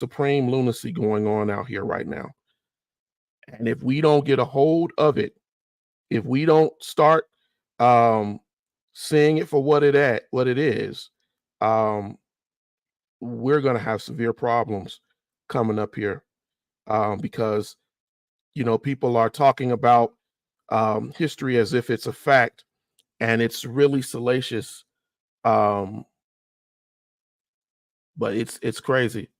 supreme lunacy going on out here right now. And if we don't get a hold of it, if we don't start seeing it for what it is, um, we're going to have severe problems coming up here, because people are talking about history as if it's a fact, and it's really salacious. Um, but it's crazy.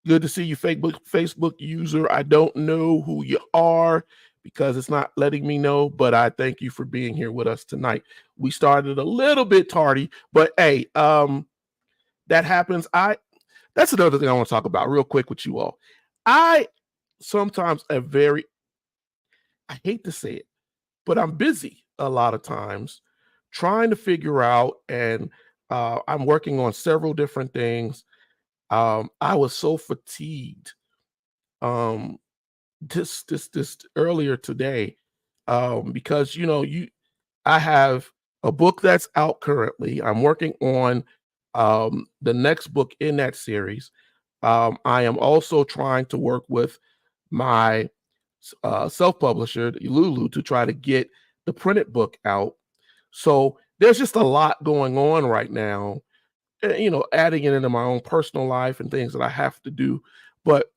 Good to see you, Facebook user. I don't know who you are because it's not letting me know, but I thank you for being here with us tonight. We started a little bit tardy, but hey, that happens. That's another thing I want to talk about real quick with you all. I sometimes I hate to say it, but I'm busy a lot of times trying to figure out, and I'm working on several different things. I was so fatigued this earlier today, because I have a book that's out currently. I'm working on the next book in that series. I am also trying to work with my self-publisher Lulu to try to get the printed book out. So there's just a lot going on right now, adding it into my own personal life and things that I have to do. But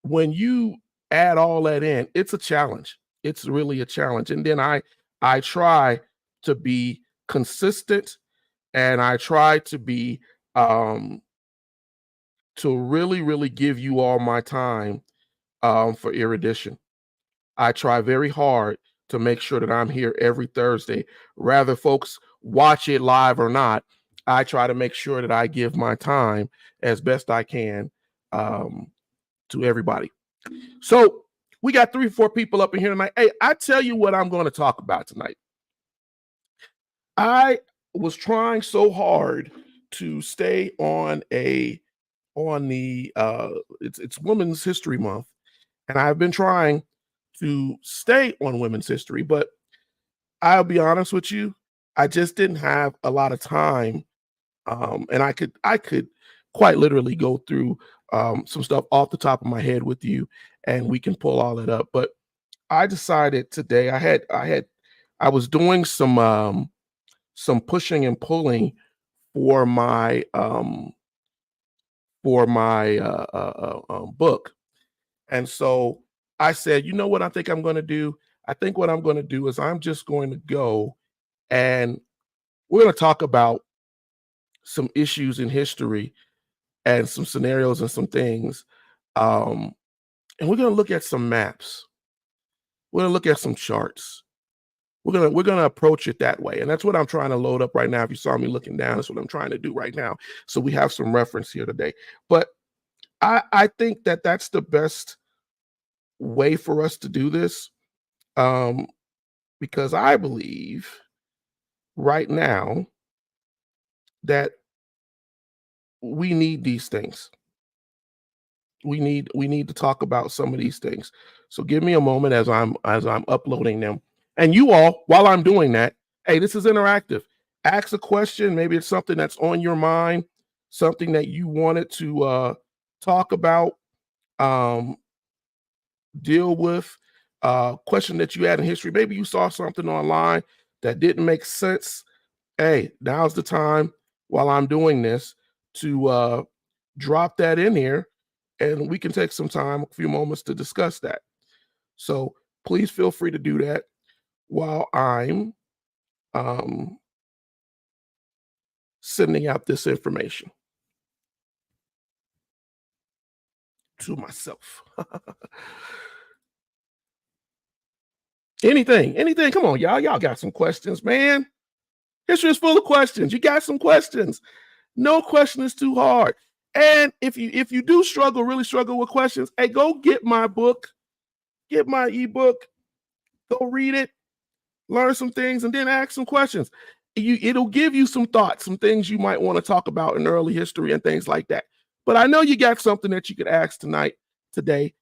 when you add all that in, it's a challenge. It's really a challenge. And then I try to be consistent, and I try to be to really, really give you all my time for Erudition. I try very hard to make sure that I'm here every Thursday. Rather folks watch it live or not, I try to make sure that I give my time as best I can to everybody. So we got 3 or 4 people up in here tonight. Hey, I tell you what I'm going to talk about tonight. I was trying so hard to stay on the it's Women's History Month, and I've been trying to stay on women's history, but I'll be honest with you, I just didn't have a lot of time, and I could quite literally go through some stuff off the top of my head with you, and we can pull all that up. But I decided today I was doing some pushing and pulling for my book, and so I said, you know what I think I'm going to do? I think what I'm going to do is I'm just going to go and we're going to talk about some issues in history and some scenarios and some things. And we're going to look at some maps. We're going to look at some charts. We're gonna approach it that way. And that's what I'm trying to load up right now. If you saw me looking down, that's what I'm trying to do right now. So we have some reference here today. But I think that that's the best way for us to do this, because I believe right now that we need these things. We need to talk about some of these things. So give me a moment as I'm uploading them. And you all, while I'm doing that, hey, this is interactive. Ask a question. Maybe it's something that's on your mind, something that you wanted to talk about, deal with, question that you had in history. Maybe you saw something online that didn't make sense. Hey, now's the time while I'm doing this to drop that in here, and we can take some time, a few moments to discuss that. So please feel free to do that while I'm sending out this information to myself. Anything. Come on, y'all got some questions, man. History is full of questions. You got some questions. No question is too hard. And if you do really struggle with questions, hey, go get my book, get my ebook, go read it, learn some things, and then ask some questions. It'll give you some thoughts, some things you might want to talk about in early history and things like that. But I know you got something that you could ask today.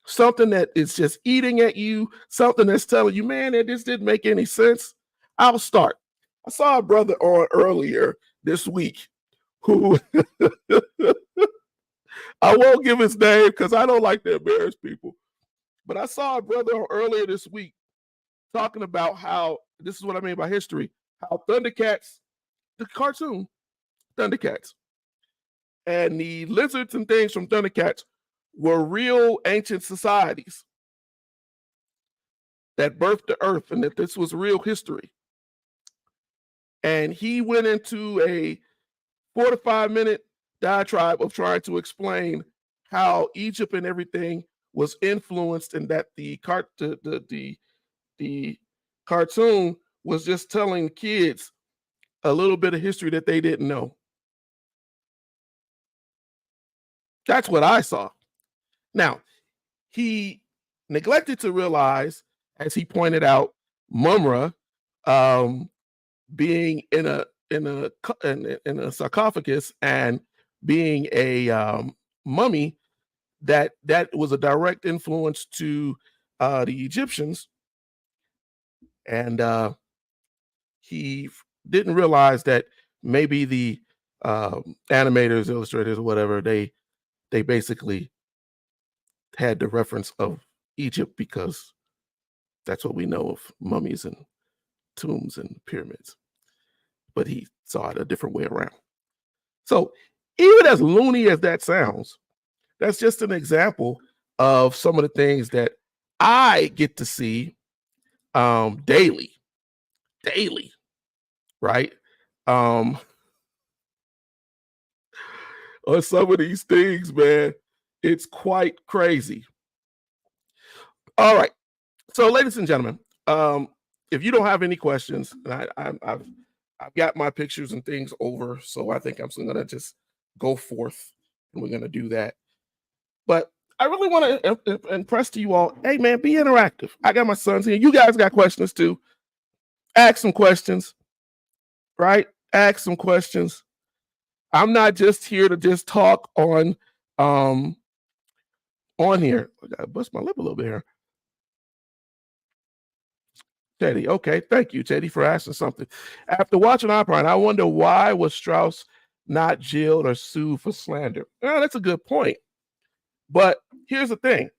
Something that is just eating at you, something that's telling you, man, that this didn't make any sense. I'll start. I saw a brother on earlier this week who I won't give his name because I don't like to embarrass people. But I saw a brother earlier this week talking about how this is what I mean by history. How Thundercats, the cartoon Thundercats, and the lizards and things from Thundercats were real ancient societies that birthed the earth, and that this was real history. And he went into a 4 to 5 minute diatribe of trying to explain how Egypt and everything was influenced, and that the cartoon was just telling kids a little bit of history that they didn't know. That's what I saw. Now, he neglected to realize, as he pointed out, Mumra being in a sarcophagus and being a mummy, that was a direct influence to the Egyptians, and he didn't realize that maybe the animators, illustrators, or whatever, they basically had the reference of Egypt because that's what we know of mummies and tombs and pyramids. But he saw it a different way around. So even as loony as that sounds, that's just an example of some of the things that I get to see daily, right? On some of these things, man, it's quite crazy. All right. So, ladies and gentlemen, if you don't have any questions, and I've got my pictures and things over, so I think I'm going to just go forth, and we're going to do that. But I really want to impress to you all, hey, man, be interactive. I got my sons here. You guys got questions too. Ask some questions, right? Ask some questions. I'm not just here to just talk on here. I got to bust my lip a little bit here. Teddy, okay, thank you, Teddy, for asking something. After watching Oppenheimer, I wonder why was Strauss not jailed or sued for slander? Well, that's a good point. But here's the thing: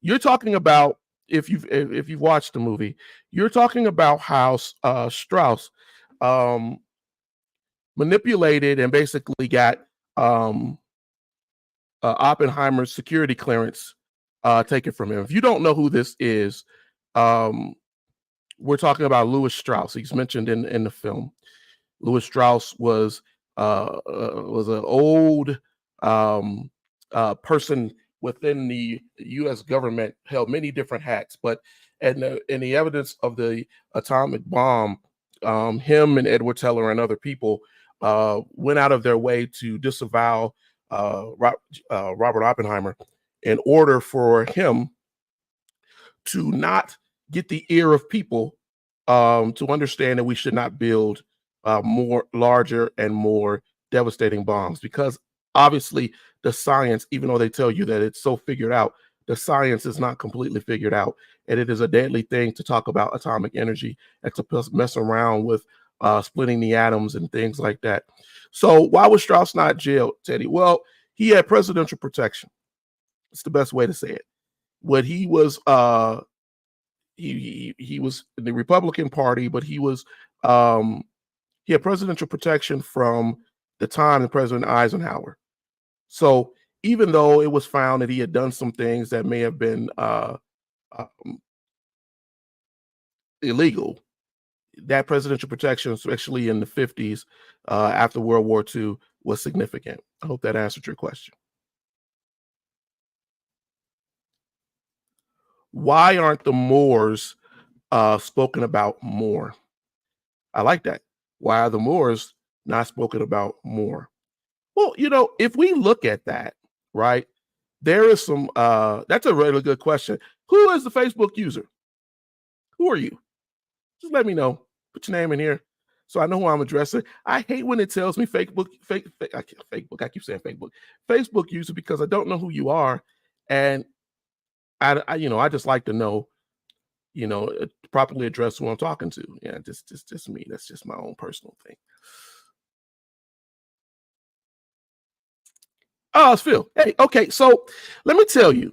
you're talking about, if you've watched the movie, you're talking about how Strauss manipulated and basically got Oppenheimer's security clearance taken from him. If you don't know who this is, we're talking about Louis Strauss. He's mentioned in the film. Louis Strauss was an old person within the U.S. government, held many different hats, but in the evidence of the atomic bomb, him and Edward Teller and other people went out of their way to disavow Robert Oppenheimer in order for him to not get the ear of people to understand that we should not build more larger and more devastating bombs, because obviously the science, even though they tell you that it's so figured out, the science is not completely figured out, and it is a deadly thing to talk about atomic energy and to mess around with splitting the atoms and things like that. So why was Strauss not jailed, Teddy? Well, he had presidential protection. It's the best way to say it. What he was he was in the Republican Party, but he had presidential protection from the time of President Eisenhower. So even though it was found that he had done some things that may have been illegal, that presidential protection, especially in the 50s after World War II, was significant. I hope that answered your question. Why aren't the Moors spoken about more? I like that. Why are the Moors not spoken about more? Well, if we look at that, right, there is some, that's a really good question. Who is the Facebook user? Who are you? Just let me know. Put your name in here so I know who I'm addressing. I hate when it tells me Facebook, I keep saying Facebook user, because I don't know who you are. And I just like to know, properly address who I'm talking to. Yeah, just me. That's just my own personal thing. Oh, it's Phil. Hey, okay. So let me tell you.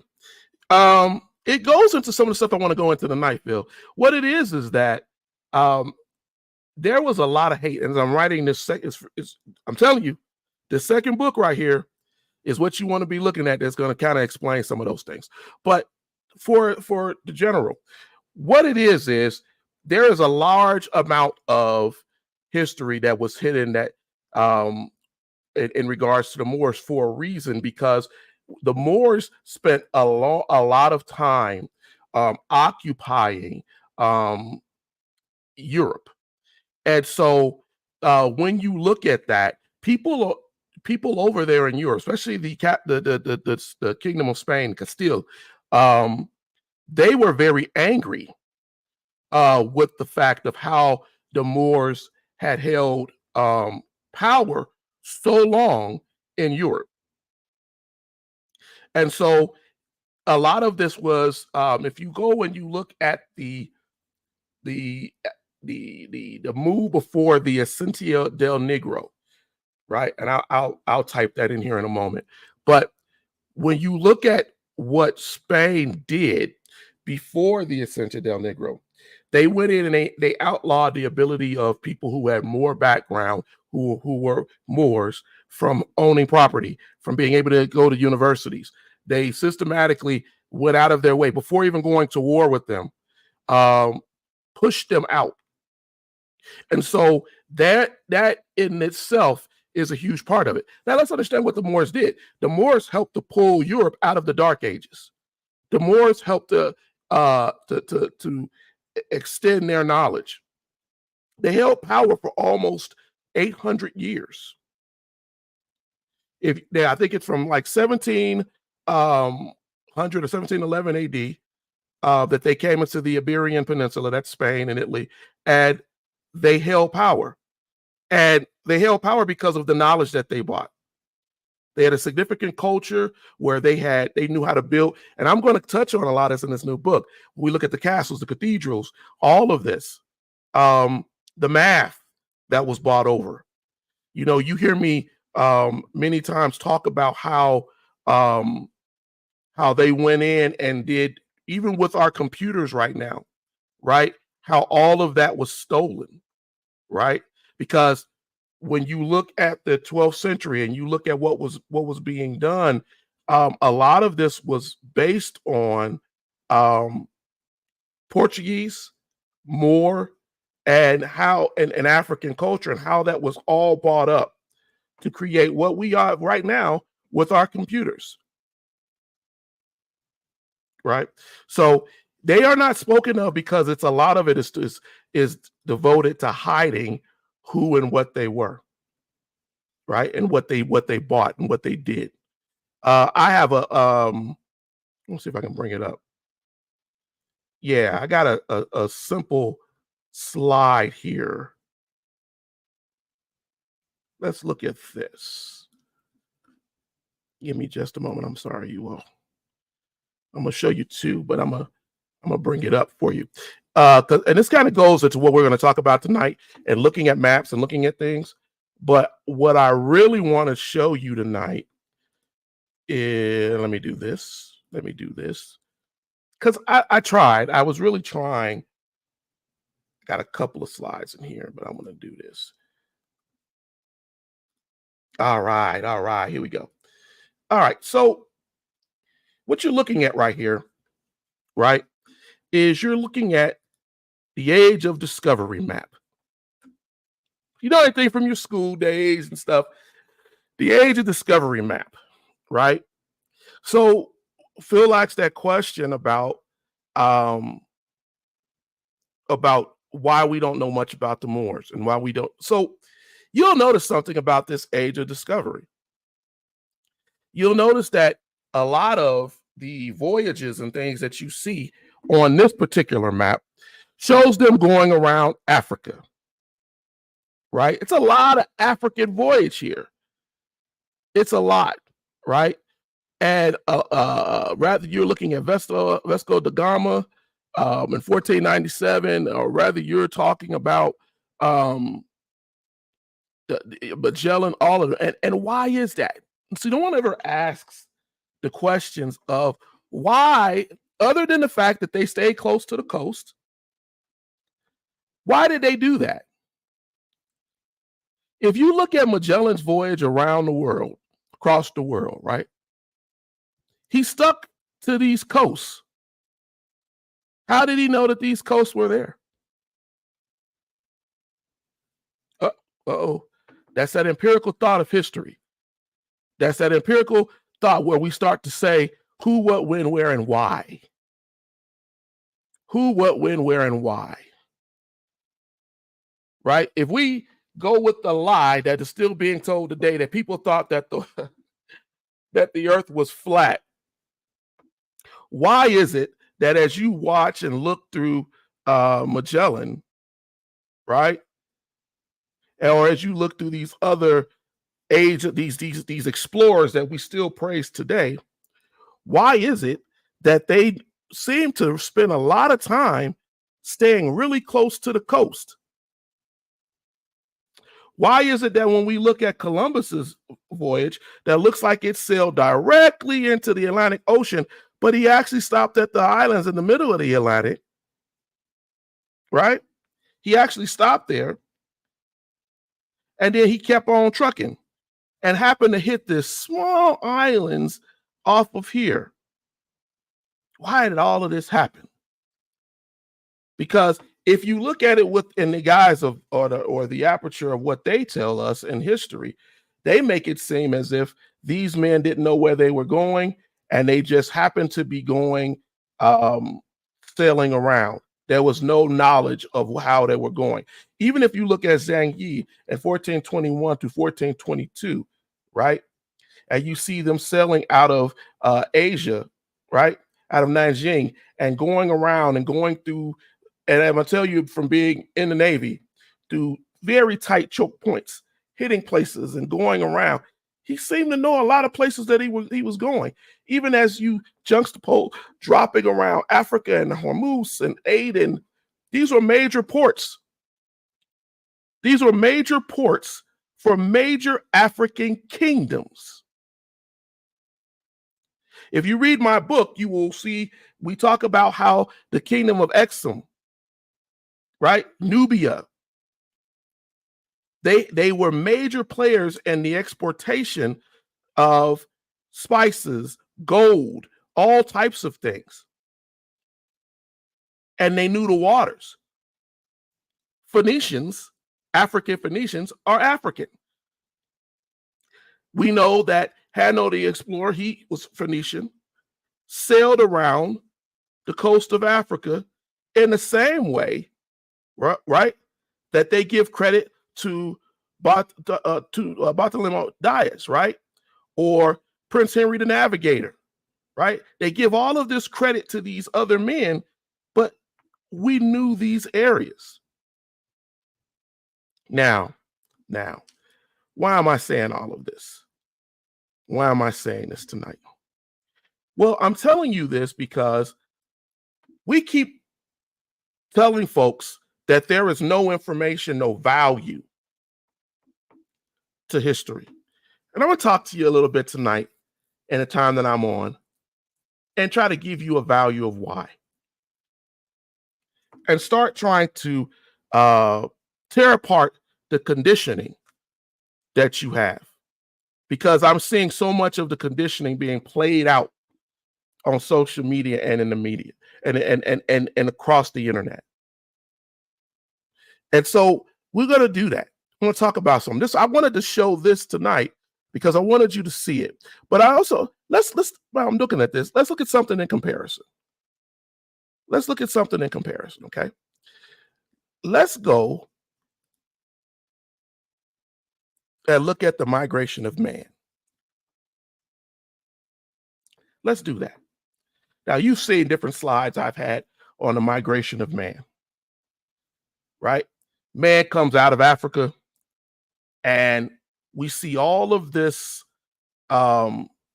It goes into some of the stuff I want to go into tonight, Phil. What it is that um there was a lot of hate, and as I'm writing this I'm telling you, the second book right here is what you want to be looking at. That's going to kind of explain some of those things. But for the general, what it is there is a large amount of history that was hidden that in regards to the Moors for a reason, because the Moors spent a lot of time occupying Europe. And so when you look at that, people over there in Europe, especially the Kingdom of Spain, Castile, they were very angry with the fact of how the Moors had held power so long in Europe. And so a lot of this was, if you go and you look at the move before the Ascensia del Negro, right? And I'll type that in here in a moment. But when you look at what Spain did before the Ascensia del Negro, they went in and they outlawed the ability of people who had more background, who were Moors, from owning property, from being able to go to universities. They systematically went out of their way before even going to war with them, pushed them out. And so that in itself is a huge part of it. Now let's understand what the Moors did. The Moors helped to pull Europe out of the Dark Ages. The Moors helped to extend their knowledge. They held power for almost 800 years. I think it's from like 1700 or 1711 AD that they came into the Iberian Peninsula, that's Spain and Italy, and they held power. And they held power because of the knowledge that they brought. They had a significant culture where they knew how to build. And I'm going to touch on a lot of this in this new book. We look at the castles, the cathedrals, all of this, the math that was brought over. You know, you hear me many times talk about how they went in and did, even with our computers right now, right? How all of that was stolen, right? Because when you look at the 12th century and you look at what was being done, a lot of this was based on Portuguese, Moor, and how and African culture, and how that was all brought up to create what we are right now with our computers, right? So they are not spoken of because it's a lot of it is devoted to hiding who and what they were, right? And what they bought and what they did. I have let's see if I can bring it up. Yeah, I got a simple slide here. Let's look at this. Give me just a moment. I'm sorry, you all. I'm gonna show you two, but I'm gonna bring it up for you. And this kind of goes into what we're going to talk about tonight, and looking at maps and looking at things. But what I really want to show you tonight is, let me do this. Because I tried. I was really trying. Got a couple of slides in here, but I'm going to do this. All right. Here we go. All right. So what you're looking at right here, right, is you're looking at the Age of Discovery map. You know anything from your school days and stuff? The Age of Discovery map, right? So Phil asked that question about why we don't know much about the Moors and why we don't. So you'll notice something about this Age of Discovery. You'll notice that a lot of the voyages and things that you see on this particular map shows them going around Africa, right? It's a lot of African voyage here. It's a lot, right? And rather you're looking at Vasco da Gama in 1497, or rather you're talking about Magellan, all of it. And why is that? See, no one ever asks the questions of why, other than the fact that they stay close to the coast, why did they do that? If you look at Magellan's voyage around the world, across the world, right? He stuck to these coasts. How did he know that these coasts were there? Uh-oh. That's that empirical thought of history. That's that empirical thought where we start to say who, what, when, where, and why. Who, what, when, where, and why. Right? If we go with the lie that is still being told today that people thought that the earth was flat, why is it that as you watch and look through Magellan, right? Or as you look through these other these explorers that we still praise today, why is it that they seem to spend a lot of time staying really close to the coast? Why is it that when we look at Columbus's voyage, that looks like it sailed directly into the Atlantic Ocean, but he actually stopped at the islands in the middle of the Atlantic, right? He actually stopped there, and then he kept on trucking and happened to hit this small islands off of here. Why did all of this happen? Because if you look at it within the guise of or the aperture of what they tell us in history, they make it seem as if these men didn't know where they were going and they just happened to be going sailing around. There was no knowledge of how they were going. Even if you look at Zhang Yi at 1421 to 1422, right? And you see them sailing out of Asia, right? Out of Nanjing and going around and going through, and I'm gonna tell you from being in the Navy, through very tight choke points, hitting places and going around. He seemed to know a lot of places that he was going. Even as you juxtapose dropping around Africa and Hormuz and Aden, these were major ports. These were major ports for major African kingdoms. If you read my book, you will see we talk about how the kingdom of Exum, right? Nubia. They were major players in the exportation of spices, gold, all types of things. And they knew the waters. Phoenicians, African Phoenicians, are African. We know that Hanno the explorer, he was Phoenician, sailed around the coast of Africa in the same way, right? That they give credit to Bartholomew Dias, right? Or Prince Henry the Navigator, right? They give all of this credit to these other men, but we knew these areas. Now, why am I saying all of this? Why am I saying this tonight? Well, I'm telling you this because we keep telling folks that there is no information, no value to history. And I'm going to talk to you a little bit tonight in the time that I'm on and try to give you a value of why. And start trying to tear apart the conditioning that you have. Because I'm seeing so much of the conditioning being played out on social media and in the media and across the internet. And so we're going to do that. I'm going to talk about some of this. I wanted to show this tonight because I wanted you to see it. But I also, while I'm looking at this, let's look at something in comparison. Let's look at something in comparison, okay? Let's go and look at the migration of man. Let's do that. Now, you've seen different slides I've had on the migration of man, right? Man comes out of Africa, and we see all of this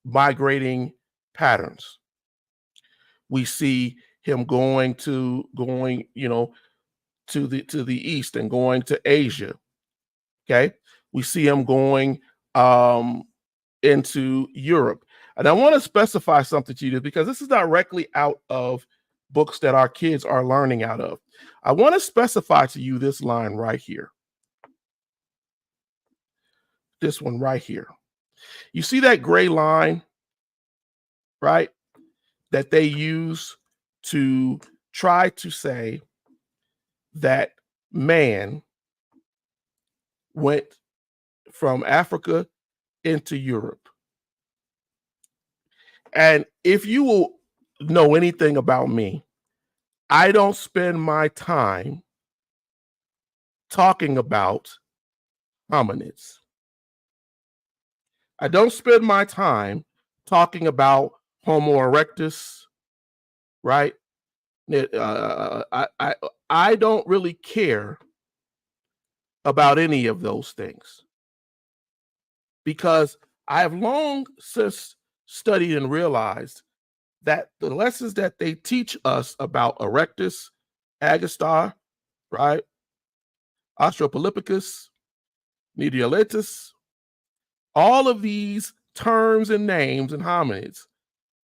migrating patterns. We see him going to the east and going to Asia. Okay, we see him going into Europe. And I want to specify something to you because this is directly out of books that our kids are learning out of. I want to specify to you this line right here. This one right here. You see that gray line, right? That they use to try to say that man went from Africa into Europe. And if you will know anything about me, I don't spend my time talking about hominids. I don't spend my time talking about Homo erectus, right? I don't really care about any of those things because I have long since studied and realized that the lessons that they teach us about erectus, agastar, right, Australopithecus, medialitis, all of these terms and names and hominids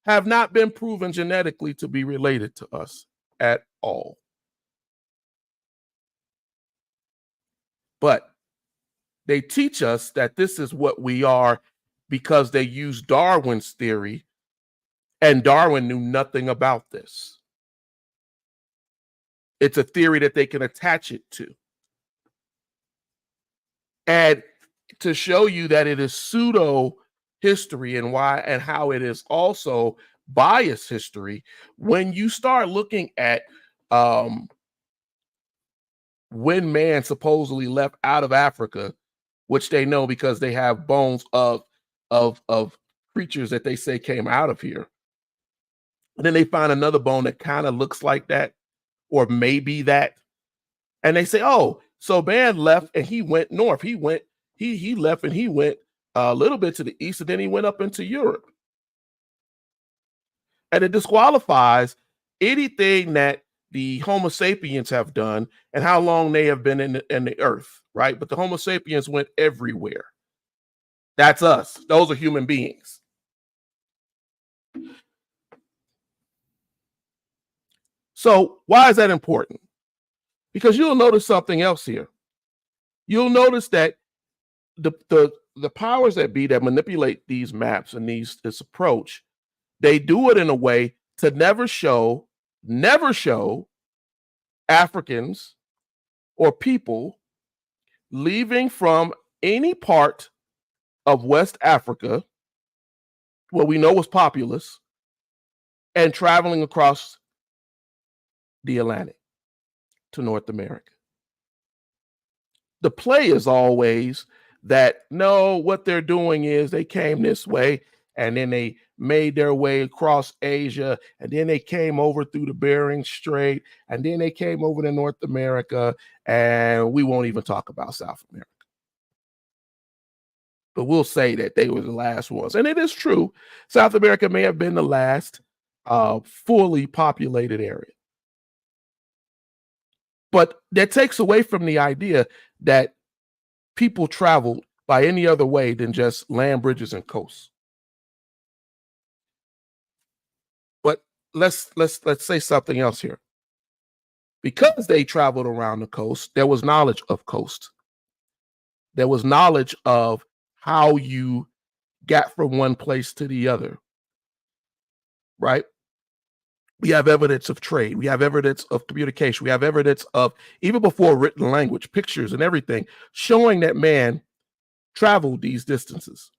have not been proven genetically to be related to us at all. But they teach us that this is what we are because they use Darwin's theory, and Darwin knew nothing about this. It's a theory that they can attach it to. And to show you that it is pseudo history and why and how it is also biased history, when you start looking at when man supposedly left out of Africa, which they know because they have bones of creatures that they say came out of here. And then they find another bone that kind of looks like that, or maybe that. And they say, oh, so man left and he went north. He left and he went a little bit to the east, and then he went up into Europe. And it disqualifies anything that the Homo sapiens have done and how long they have been in the earth, right? But the Homo sapiens went everywhere. That's us. Those are human beings. So why is that important? Because you'll notice something else here. You'll notice that the powers that be that manipulate these maps and this approach, they do it in a way to never show Africans or people leaving from any part of West Africa, what we know was populous, and traveling across the Atlantic to North America. The play is always that, no, what they're doing is they came this way and then they made their way across Asia, and then they came over through the Bering Strait, and then they came over to North America, and we won't even talk about South America. But we'll say that they were the last ones. And it is true. South America may have been the last fully populated area. But that takes away from the idea that people traveled by any other way than just land bridges and coasts. But let's say something else here. Because they traveled around the coast, there was knowledge of coast. There was knowledge of how you got from one place to the other, right? We have evidence of trade. We have evidence of communication. We have evidence of, even before written language, pictures and everything, showing that man traveled these distances.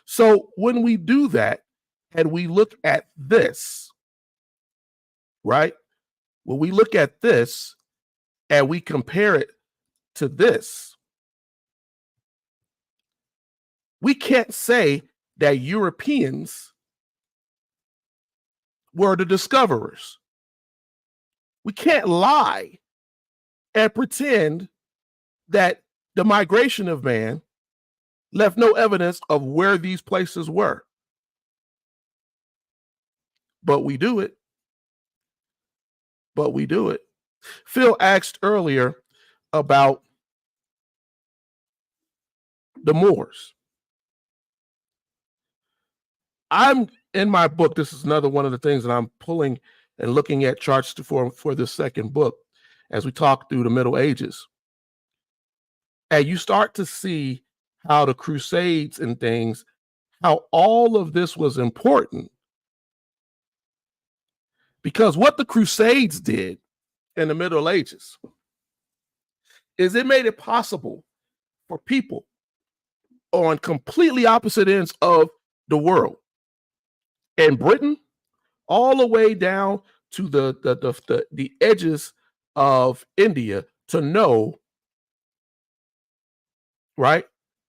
So when we do that and we look at this, right? When we look at this and we compare it to this, we can't say that Europeans were the discoverers. We can't lie and pretend that the migration of man left no evidence of where these places were. But we do it. Phil asked earlier about the Moors. I'm in my book. This is another one of the things that I'm pulling and looking at charts for this second book as we talk through the Middle Ages. And you start to see how the Crusades and things, how all of this was important. Because what the Crusades did in the Middle Ages is it made it possible for people on completely opposite ends of the world, in Britain, all the way down to the edges of India, to know, right,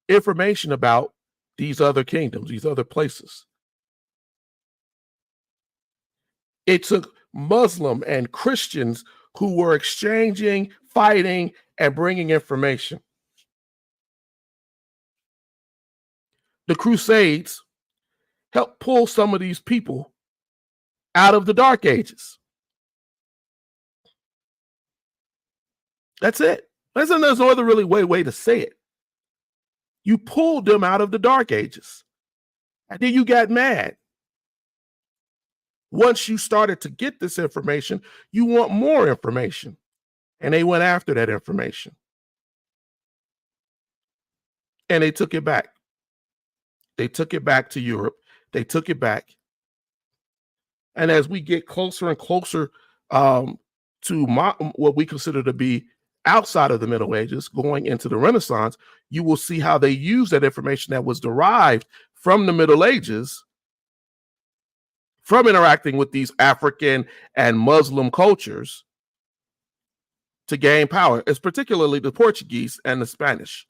information about these other kingdoms, these other places. It took Muslim and Christians who were exchanging, fighting, and bringing information. The Crusades helped pull some of these people out of the Dark Ages. That's it. There's no other really way to say it. You pulled them out of the Dark Ages. And then you got mad. Once you started to get this information, you want more information. And they went after that information. And they took it back. They took it back to Europe. They took it back. And as we get closer and closer to what we consider to be outside of the Middle Ages, going into the Renaissance, you will see how they use that information that was derived from the Middle Ages, from interacting with these African and Muslim cultures, to gain power. It's particularly the Portuguese and the Spanish.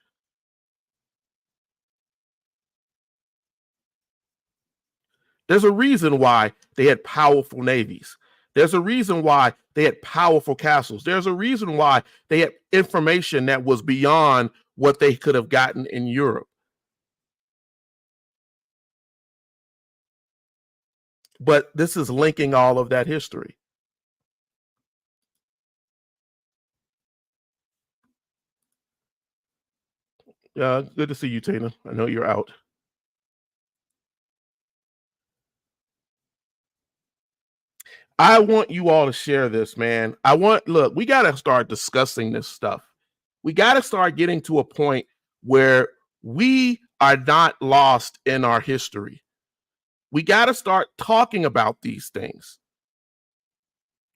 There's a reason why they had powerful navies. There's a reason why they had powerful castles. There's a reason why they had information that was beyond what they could have gotten in Europe. But this is linking all of that history. Good to see you, Tina. I know you're out. I want you all to share this, man. Look, we got to start discussing this stuff. We got to start getting to a point where we are not lost in our history. We got to start talking about these things,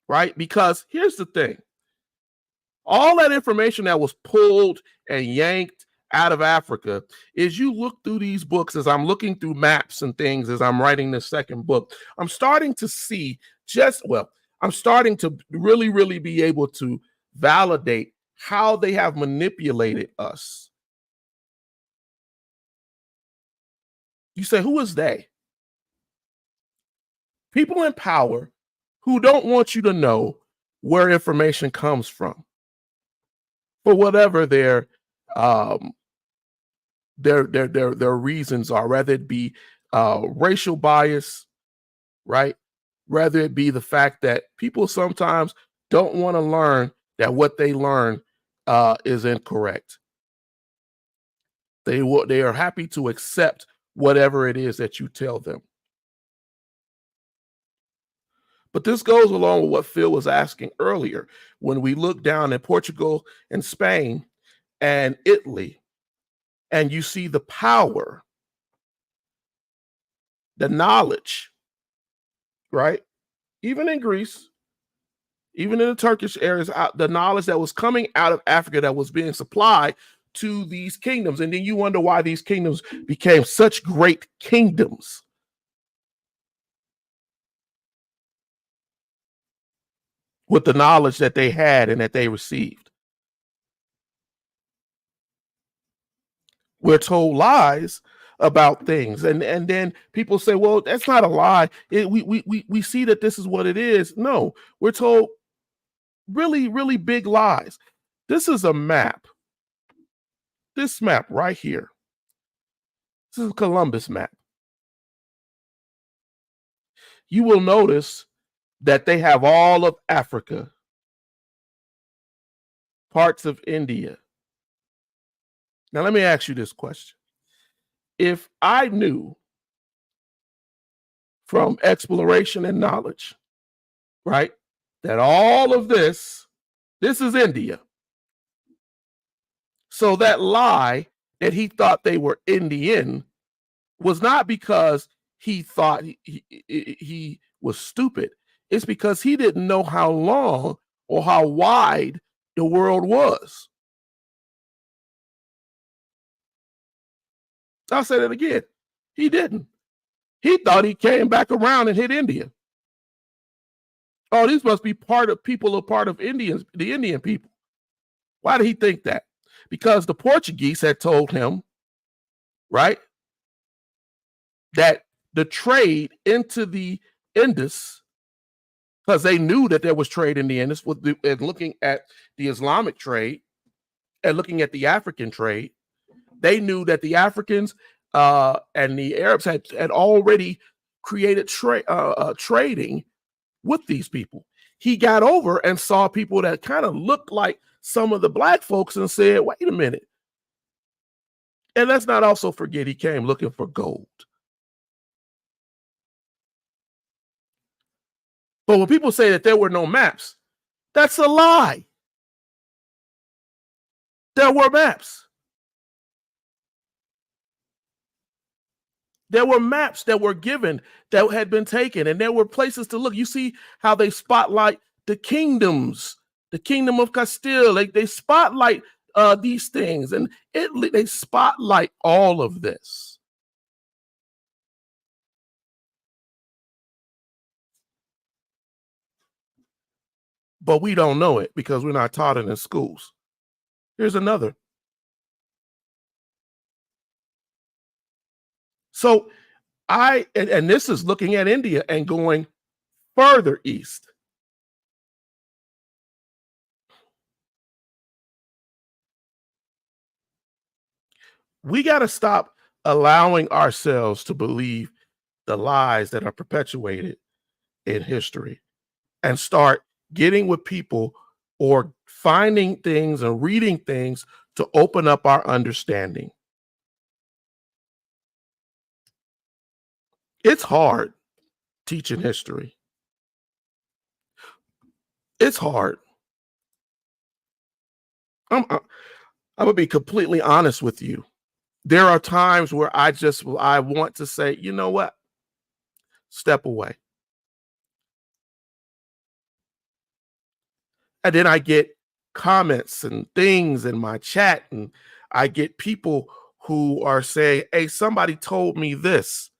right? Because here's the thing. All that information that was pulled and yanked out of Africa, is you look through these books, as I'm looking through maps and things, as I'm writing this second book, I'm starting to see I'm starting to really be able to validate how they have manipulated us. You say, who is they? People in power who don't want you to know where information comes from, for whatever their reasons are, whether it be racial bias, right? Whether it be the fact that people sometimes don't want to learn that what they learn is incorrect. They are happy to accept whatever it is that you tell them. But this goes along with what Phil was asking earlier. When we look down at Portugal and Spain and Italy, and you see the power, the knowledge, right? Even in Greece, even in the Turkish areas, the knowledge that was coming out of Africa that was being supplied to these kingdoms. And then you wonder why these kingdoms became such great kingdoms. With the knowledge that they had and that they received. We're told lies about things, and then people say, well, that's not a lie. We see that this is what it is. No, we're told really big lies. This is a map. This map right here. This is a Columbus map. You will notice that they have all of Africa, parts of India. Now, let me ask you this question. If I knew from exploration and knowledge, right? That all of this is India. So that lie that he thought they were Indian was not because he thought he was stupid. It's because he didn't know how long or how wide the world was. I'll say that again. He didn't. He thought he came back around and hit India. Oh, these must be part of Indians, the Indian people. Why did he think that? Because the Portuguese had told him, right, that the trade into the Indus, because they knew that there was trade in the Indus, and looking at the Islamic trade and looking at the African trade, they knew that the Africans and the Arabs had already created trading with these people. He got over and saw people that kind of looked like some of the black folks and said, wait a minute. And let's not also forget he came looking for gold. But when people say that there were no maps, that's a lie. There were maps. There were maps that were given that had been taken, and there were places to look. You see how they spotlight the kingdoms, the kingdom of Castile. They spotlight these things, and Italy, they spotlight all of this. But we don't know it because we're not taught it in schools. Here's another. So and this is looking at India and going further east. We got to stop allowing ourselves to believe the lies that are perpetuated in history and start getting with people or finding things and reading things to open up our understanding. It's hard teaching history. It's hard. I'm gonna be completely honest with you. There are times where I want to say, you know what? Step away. And then I get comments and things in my chat, and I get people who are saying, hey, somebody told me this.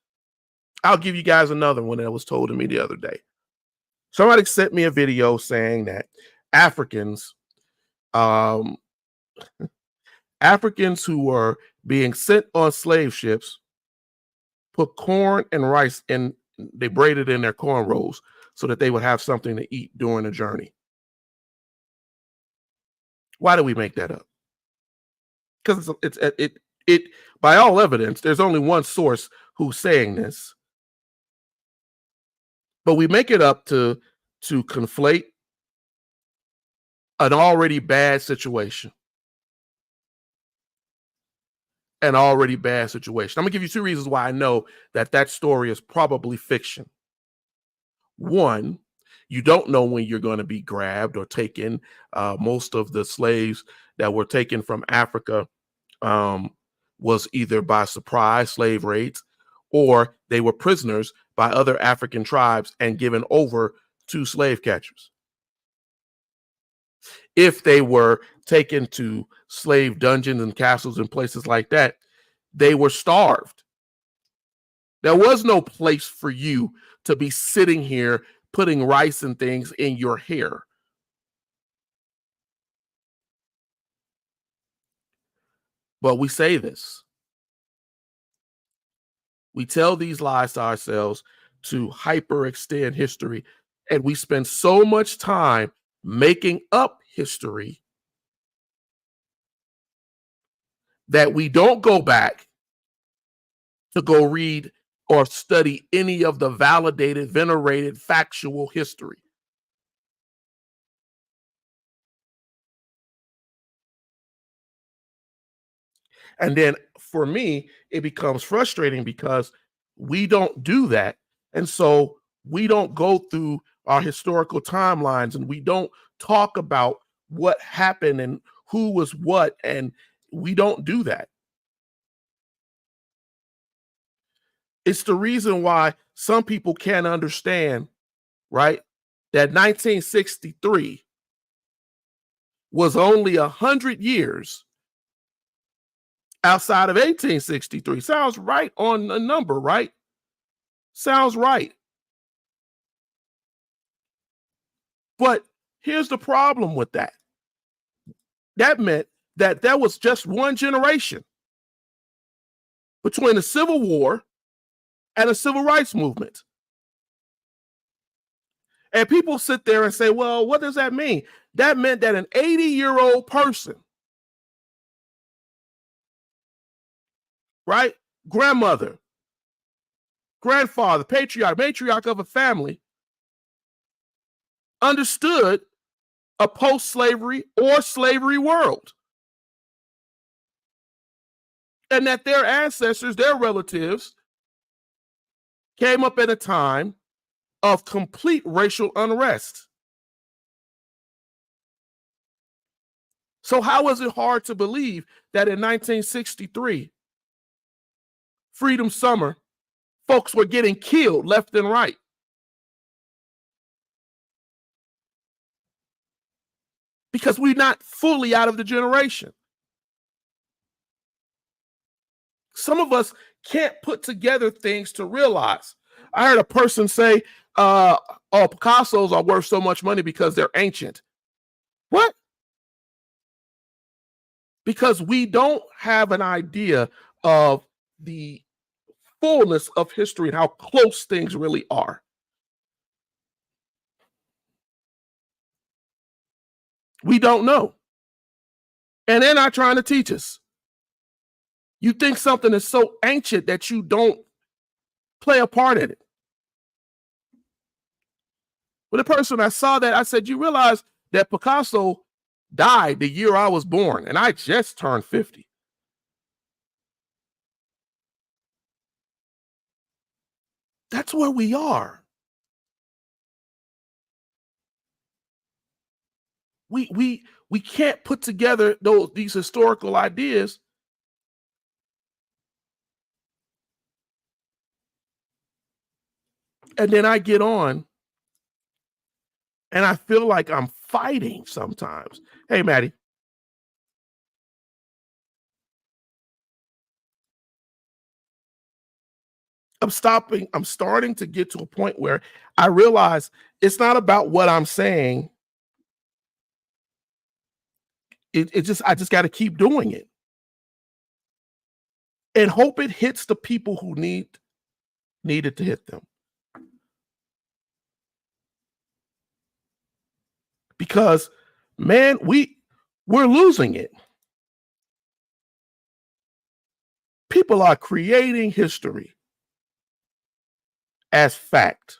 I'll give you guys another one that was told to me the other day. Somebody sent me a video saying that Africans, Africans who were being sent on slave ships put corn and rice in, they braided in their cornrows so that they would have something to eat during the journey. Why do we make that up? Because it by all evidence, there's only one source who's saying this. But we make it up to conflate an already bad situation. An already bad situation. I'm gonna give you two reasons why I know that story is probably fiction. One, you don't know when you're going to be grabbed or taken. Most of the slaves that were taken from Africa was either by surprise slave raids, or they were prisoners by other African tribes and given over to slave catchers. If they were taken to slave dungeons and castles and places like that, they were starved. There was no place for you to be sitting here putting rice and things in your hair. But we say this. We tell these lies to ourselves to hyperextend history, and we spend so much time making up history that we don't go back to go read or study any of the validated, venerated, factual history. And then for me, it becomes frustrating because we don't do that And so we don't go through our historical timelines and we don't talk about what happened and who was what, and we don't do that. It's the reason why some people can't understand, right, that 1963 was only 100 years outside of 1863. Sounds right on the number, right? Sounds right. But here's the problem with that. That meant that there was just one generation between the Civil War and the Civil Rights Movement. And people sit there and say, well, what does that mean? That meant that an 80-year-old person, right? Grandmother, grandfather, matriarch of a family, understood a post-slavery or slavery world. And that their ancestors, their relatives, came up at a time of complete racial unrest. So how is it hard to believe that in 1963, Freedom Summer, folks were getting killed left and right? Because we're not fully out of the generation. Some of us can't put together things to realize. I heard a person say, oh, Picassos are worth so much money because they're ancient. What? Because we don't have an idea of the fullness of history and how close things really are. We don't know. And they're not trying to teach us. You think something is so ancient that you don't play a part in it. With the person I saw that, I said, you realize that Picasso died the year I was born, and I just turned 50. That's where we are. We can't put together these historical ideas. And then I get on and I feel like I'm fighting sometimes. Hey, Maddie. I'm starting to get to a point where I realize it's not about what I'm saying. I just got to keep doing it and hope it hits the people who need it to hit them. Because, man, we're losing it. People are creating history as fact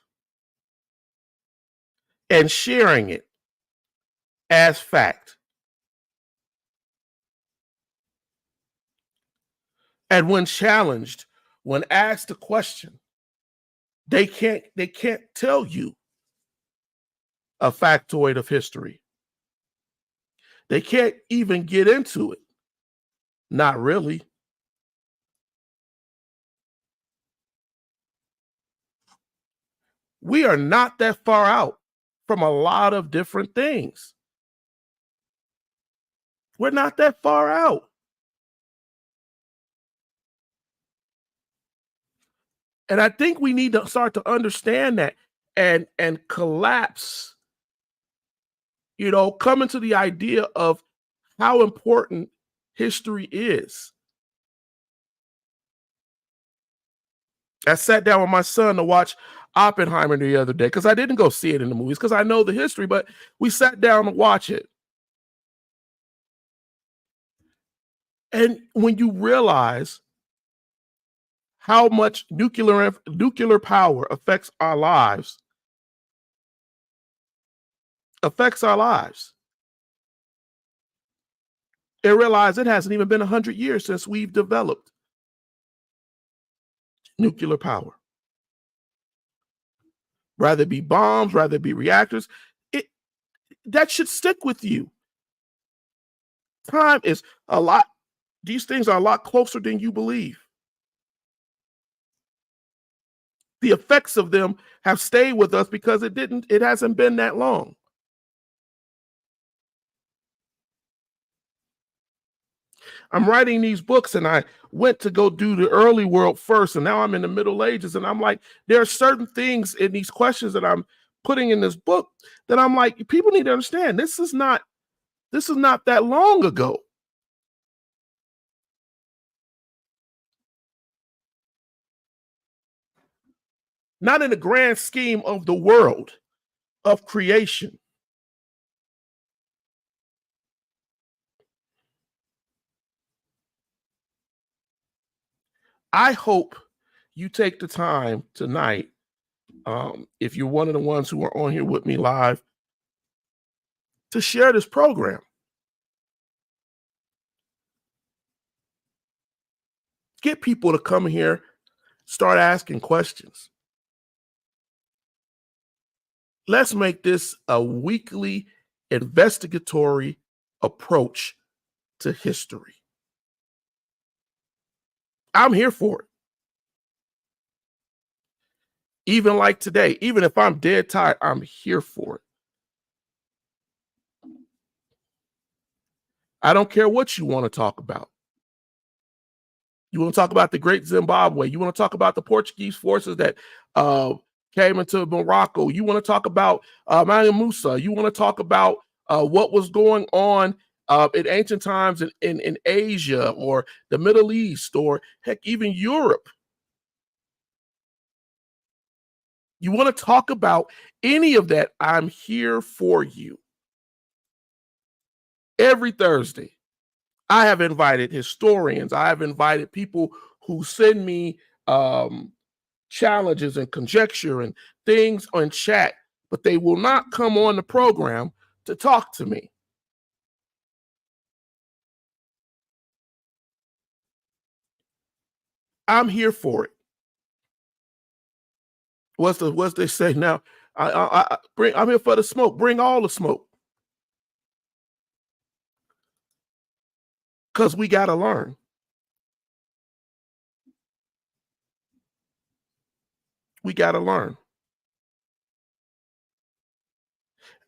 and sharing it as fact. And when challenged, when asked a question, they can't tell you a factoid of history. They can't even get into it. Not really. We are not that far out from a lot of different things. We're not that far out. And I think we need to start to understand that and collapse, come into the idea of how important history is. I sat down with my son to watch Oppenheimer the other day because I didn't go see it in the movies because I know the history, but we sat down to watch it. And when you realize how much nuclear power affects our lives, and realize it hasn't even been 100 years since we've developed nuclear power. rather it be bombs, rather it be reactors. That should stick with you. Time is a lot, these things are a lot closer than you believe. The effects of them have stayed with us because it hasn't been that long. I'm writing these books and I went to go do the early world first, and now I'm in the Middle Ages, and I'm like, there are certain things in these questions that I'm putting in this book that I'm like, people need to understand this is not that long ago. Not in the grand scheme of the world of creation. I hope you take the time tonight, if you're one of the ones who are on here with me live, to share this program. Get people to come here, start asking questions. Let's make this a weekly investigatory approach to history. I'm here for it. Even like today, even if I'm dead tired, I'm here for it. I don't care what you want to talk about. You want to talk about the Great Zimbabwe. You want to talk about the Portuguese forces that came into Morocco. You want to talk about Maya Musa. You want to talk about what was going on in ancient times in Asia or the Middle East or heck, even Europe. You want to talk about any of that, I'm here for you. Every Thursday, I have invited historians. I have invited people who send me challenges and conjecture and things on chat, but they will not come on the program to talk to me. I'm here for it. What's they say now? I'm here for the smoke. Bring all the smoke. Because we got to learn. We got to learn.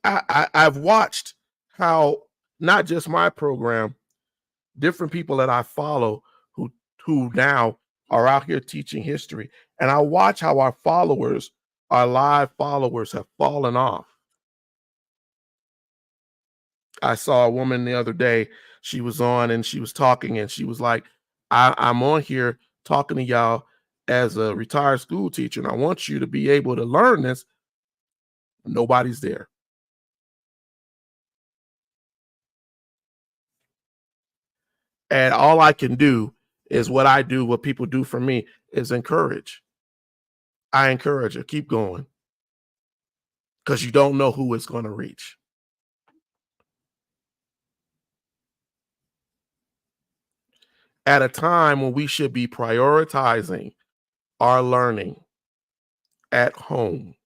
I've watched how not just my program, different people that I follow who now are out here teaching history, and I watch how our followers, our live followers, have fallen off. I saw a woman the other day. She was on and she was talking, and she was like, I'm on here talking to y'all as a retired school teacher, and I want you to be able to learn this. Nobody's there. And all I can do is what I do, what people do for me, is encourage. I encourage her, keep going. Because you don't know who it's going to reach. At a time when we should be prioritizing our learning at home.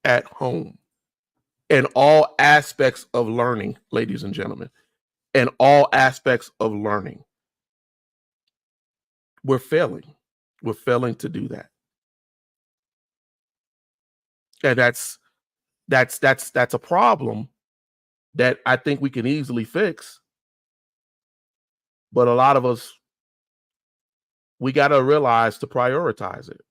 At home. In all aspects of learning, ladies and gentlemen. In all aspects of learning. We're failing. We're failing to do that. And that's a problem that I think we can easily fix. But a lot of us, we got to realize to prioritize it.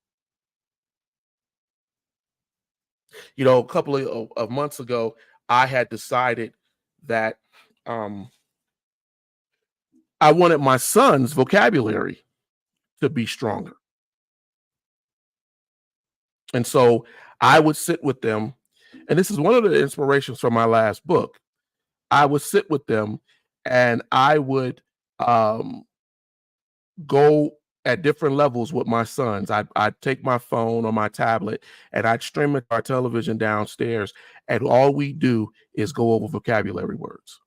You know, a couple of months ago, I had decided that I wanted my son's vocabulary to be stronger. And so I would sit with them, and this is one of the inspirations from my last book. I would sit with them and I would go at different levels with my sons. I'd take my phone or my tablet and I'd stream it to our television downstairs, and all we do is go over vocabulary words.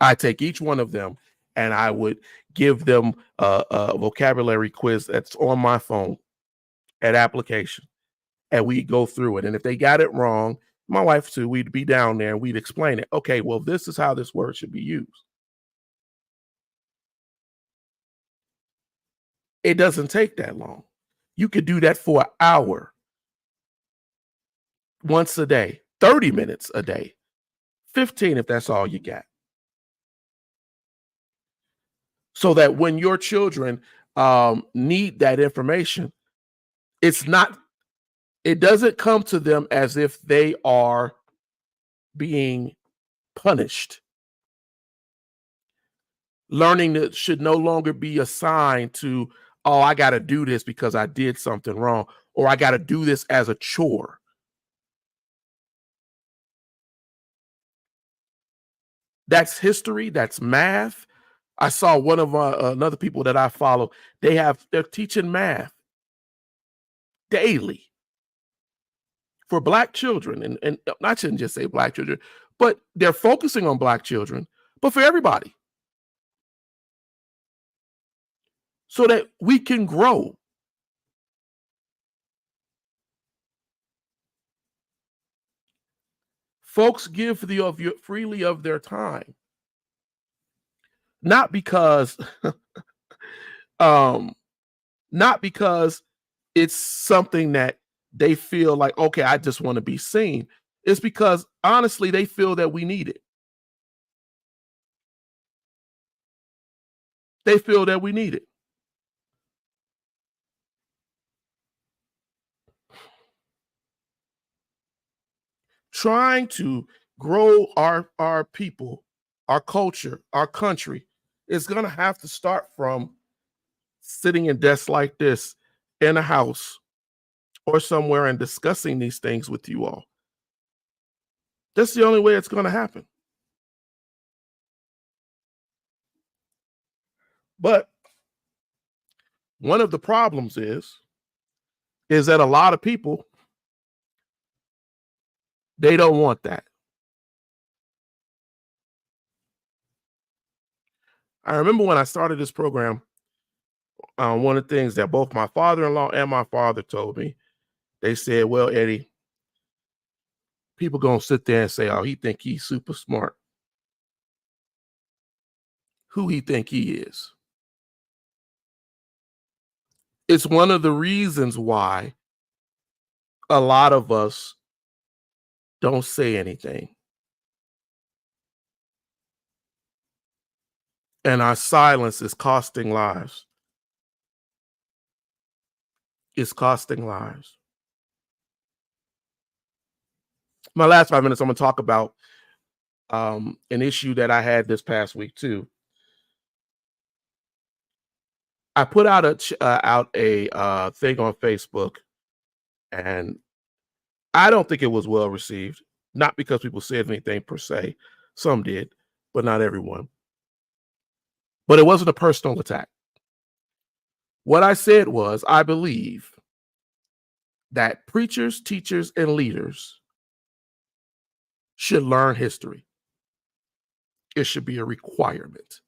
I take each one of them and I would give them a vocabulary quiz that's on my phone. at application, and we go through it. And if they got it wrong, my wife too, we'd be down there and we'd explain it. Okay, well, this is how this word should be used. It doesn't take that long. You could do that for an hour once a day, 30 minutes a day, 15 if that's all you got. So that when your children need that information, it's not, it doesn't come to them as if they are being punished. Learning that should no longer be assigned to, oh, I got to do this because I did something wrong, or I got to do this as a chore. That's history. That's math. I saw one of another people that I follow. They're teaching math daily for Black children, and I shouldn't just say Black children, but they're focusing on Black children, but for everybody, so that we can grow. Folks give freely of their time, not because um not because it's something that they feel like, okay, I just want to be seen. It's because honestly they feel that we need it. They feel that we need it. Trying to grow our people, our culture, our country is going to have to start from sitting in desks like this in a house or somewhere and discussing these things with you all. That's the only way it's going to happen. But one of the problems is that a lot of people, they don't want that. I remember when I started this program, one of the things that both my father-in-law and my father told me, they said, well, Eddie, people gonna sit there and say, oh, he think he's super smart. Who he think he is? It's one of the reasons why a lot of us don't say anything. And our silence is costing lives. It's costing lives. My last 5 minutes, I'm going to talk about an issue that I had this past week too. I put out a thing on Facebook, and I don't think it was well received. Not because people said anything per se. Some did, but not everyone. But it wasn't a personal attack. What I said was, I believe that preachers, teachers, and leaders should learn history. It should be a requirement.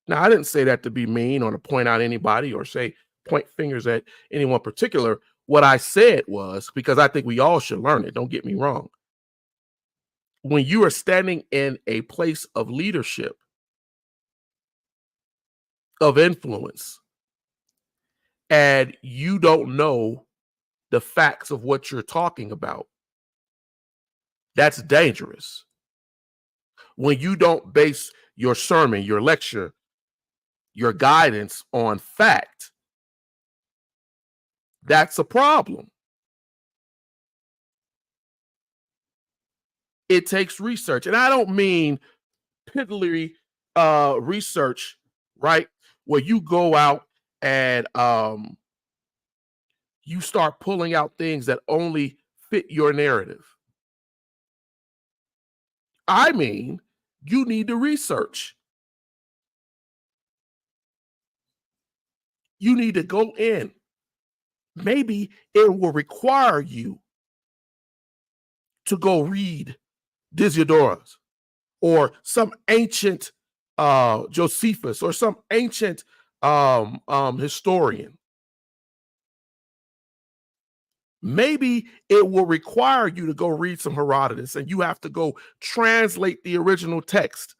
Now, I didn't say that to be mean or to point out anybody or point fingers at anyone particular. What I said was, because I think we all should learn it, don't get me wrong. When you are standing in a place of leadership, of influence, and you don't know the facts of what you're talking about, that's dangerous. When you don't base your sermon, your lecture, your guidance on fact, that's a problem. It takes research. And I don't mean piddly research, right? Where you go out and you start pulling out things that only fit your narrative. I mean, you need to research. You need to go in. Maybe it will require you to go read Diodorus or some ancient Josephus or some ancient historian maybe it will require you to go read some Herodotus and you have to go translate the original text.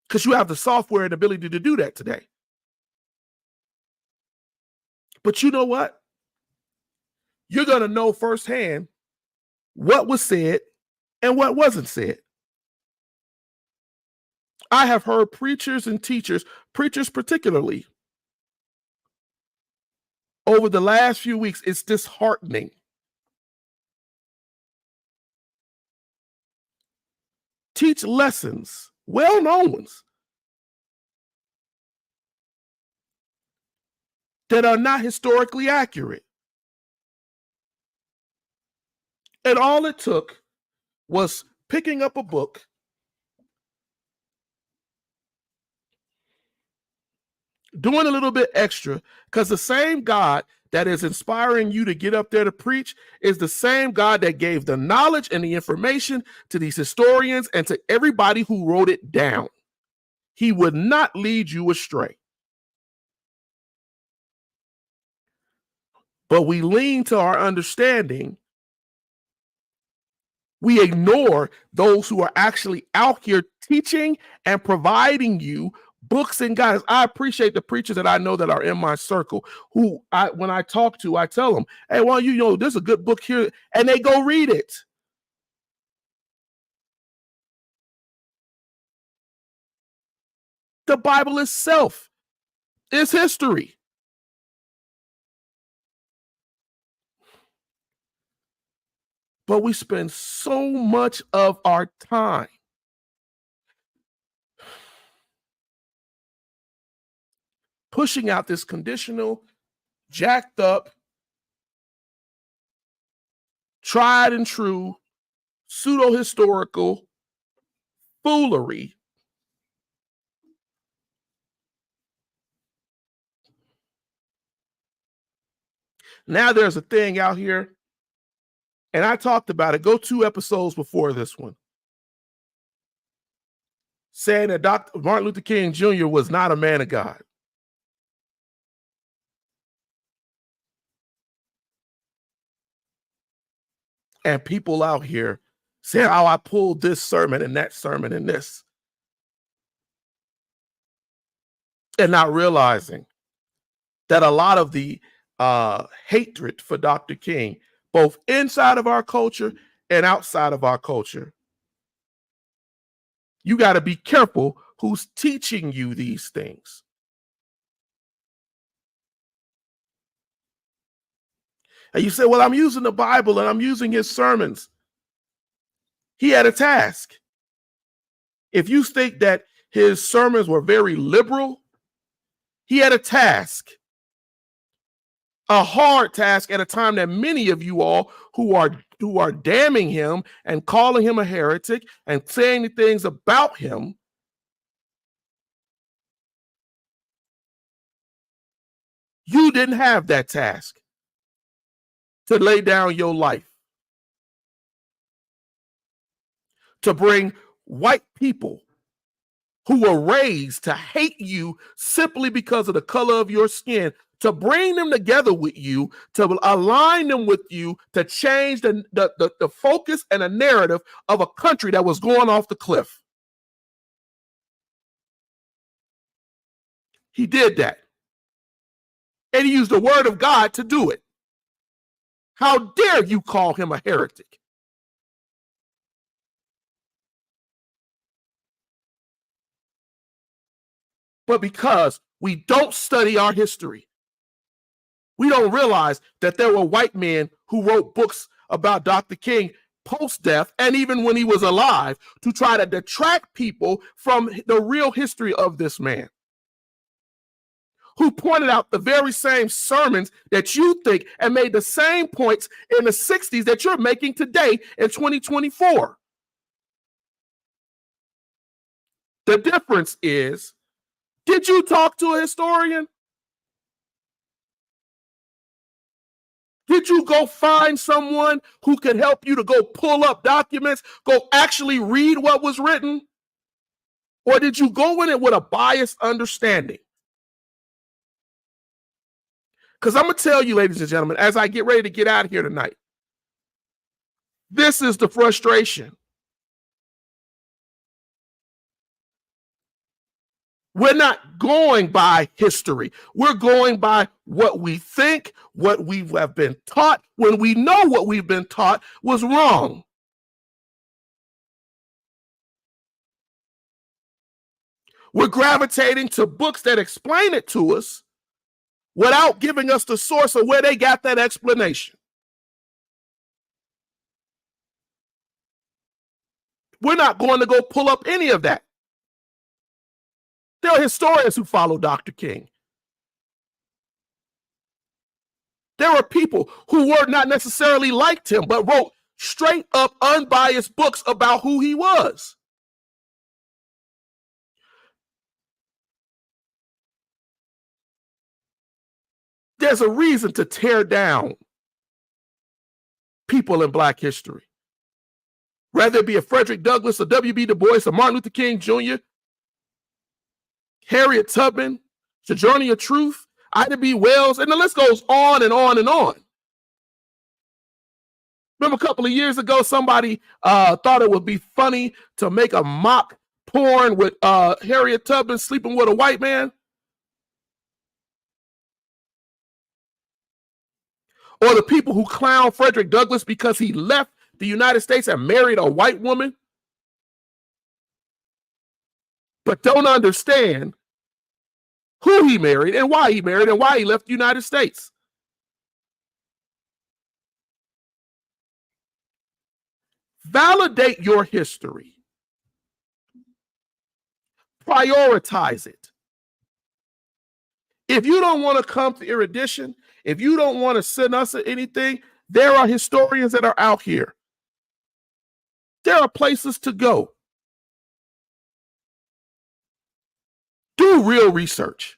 Because you have the software and ability to do that today. But you know what? You're going to know firsthand what was said and what wasn't said. I have heard preachers and teachers, preachers particularly, over the last few weeks, it's disheartening. Teach lessons, well-known ones, that are not historically accurate. And all it took was picking up a book, doing a little bit extra, because the same God that is inspiring you to get up there to preach is the same God that gave the knowledge and the information to these historians and to everybody who wrote it down. He would not lead you astray. But we lean to our understanding. We ignore those who are actually out here teaching and providing you books and guides. I appreciate the preachers that I know that are in my circle who when I talk to, I tell them, hey, well, you know, there's a good book here, and they go read it. The Bible itself is history. But we spend so much of our time pushing out this conditional, jacked up, tried and true, pseudo-historical foolery. Now there's a thing out here, and I talked about it, go 2 episodes before this one, saying that Dr. Martin Luther King Jr. was not a man of God. And people out here saying, oh, I pulled this sermon and that sermon and this. And not realizing that a lot of the hatred for Dr. King, both inside of our culture and outside of our culture, you got to be careful who's teaching you these things. And you say, well, I'm using the Bible and I'm using his sermons. He had a task. If you think that his sermons were very liberal, he had a task. A hard task at a time that many of you all who are damning him and calling him a heretic and saying the things about him, you didn't have that task to lay down your life, to bring white people who were raised to hate you simply because of the color of your skin, to bring them together with you, to align them with you, to change the focus and the narrative of a country that was going off the cliff. He did that. And he used the word of God to do it. How dare you call him a heretic? But because we don't study our history, we don't realize that there were white men who wrote books about Dr. King post-death and even when he was alive to try to detract people from the real history of this man, who pointed out the very same sermons that you think and made the same points in the 60s that you're making today in 2024. The difference is, did you talk to a historian? Did you go find someone who could help you to go pull up documents, go actually read what was written? Or did you go in it with a biased understanding? Because I'm going to tell you, ladies and gentlemen, as I get ready to get out of here tonight, this is the frustration. We're not going by history. We're going by what we think, what we have been taught, when we know what we've been taught was wrong. We're gravitating to books that explain it to us without giving us the source of where they got that explanation. We're not going to go pull up any of that. There are historians who follow Dr. King. There are people who were not necessarily liked him, but wrote straight up unbiased books about who he was. There's a reason to tear down people in Black history. Whether it be a Frederick Douglass, a W.B. Du Bois, a Martin Luther King Jr., Harriet Tubman, Sojourner Truth, Ida B. Wells, and the list goes on and on and on. Remember a couple of years ago, somebody thought it would be funny to make a mock porn with Harriet Tubman sleeping with a white man? Or the people who clown Frederick Douglass because he left the United States and married a white woman, but don't understand who he married and why he married and why he left the United States. Validate your history. Prioritize it. If you don't want to come to Erudition, if you don't want to send us anything, there are historians that are out here. There are places to go. Do real research.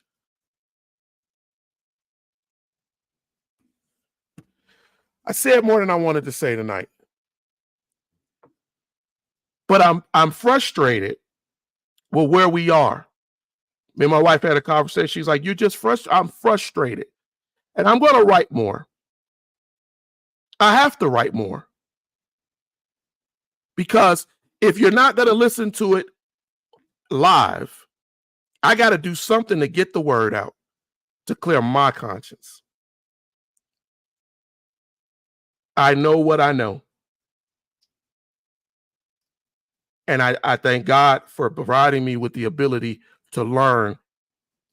I said more than I wanted to say tonight. But I'm frustrated with where we are. Me and my wife had a conversation. She's like, "You're just frustrated." I'm frustrated. And I'm going to write more. I have to write more. Because if you're not going to listen to it live, I got to do something to get the word out, to clear my conscience. I know what I know. And I thank God for providing me with the ability to learn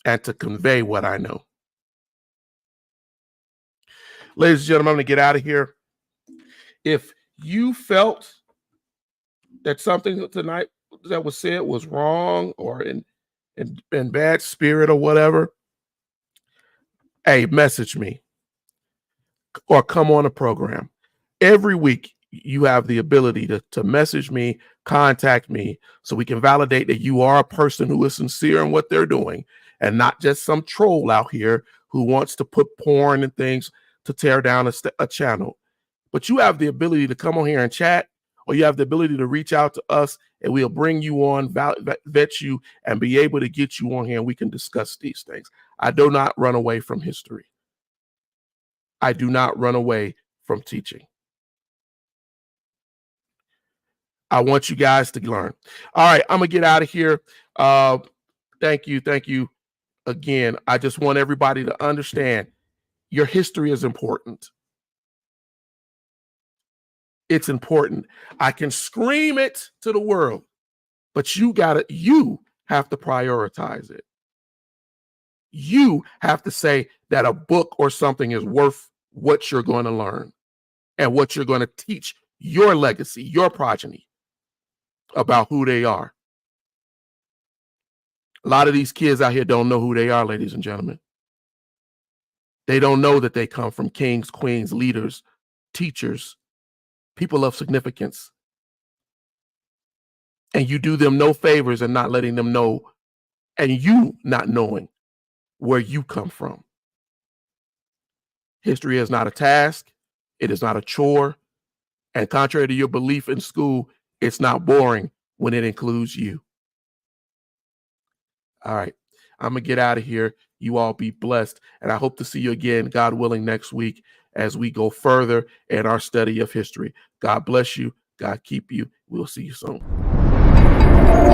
and to convey what I know. Ladies and gentlemen, I'm going to get out of here. If you felt that something tonight that was said was wrong or in bad spirit or whatever, hey, message me or come on a program. Every week, you have the ability to message me, contact me, so we can validate that you are a person who is sincere in what they're doing and not just some troll out here who wants to put porn and things to tear down a channel. But you have the ability to come on here and chat, or you have the ability to reach out to us and we'll bring you on, vet you, and be able to get you on here and we can discuss these things. I do not run away from history. I do not run away from teaching. I want you guys to learn. All right, I'm going to get out of here. Thank you. Thank you again. I just want everybody to understand your history is important. It's important. I can scream it to the world, but you have to prioritize it. You have to say that a book or something is worth what you're going to learn and what you're going to teach your legacy, your progeny, about who they are. A lot of these kids out here don't know who they are, ladies and gentlemen. They don't know that they come from kings, queens, leaders, teachers, people of significance. And you do them no favors in not letting them know, and you not knowing where you come from. History is not a task. It is not a chore. And contrary to your belief in school, it's not boring when it includes you. All right. I'm going to get out of here. You all be blessed. And I hope to see you again, God willing, next week as we go further in our study of history. God bless you. God keep you. We'll see you soon.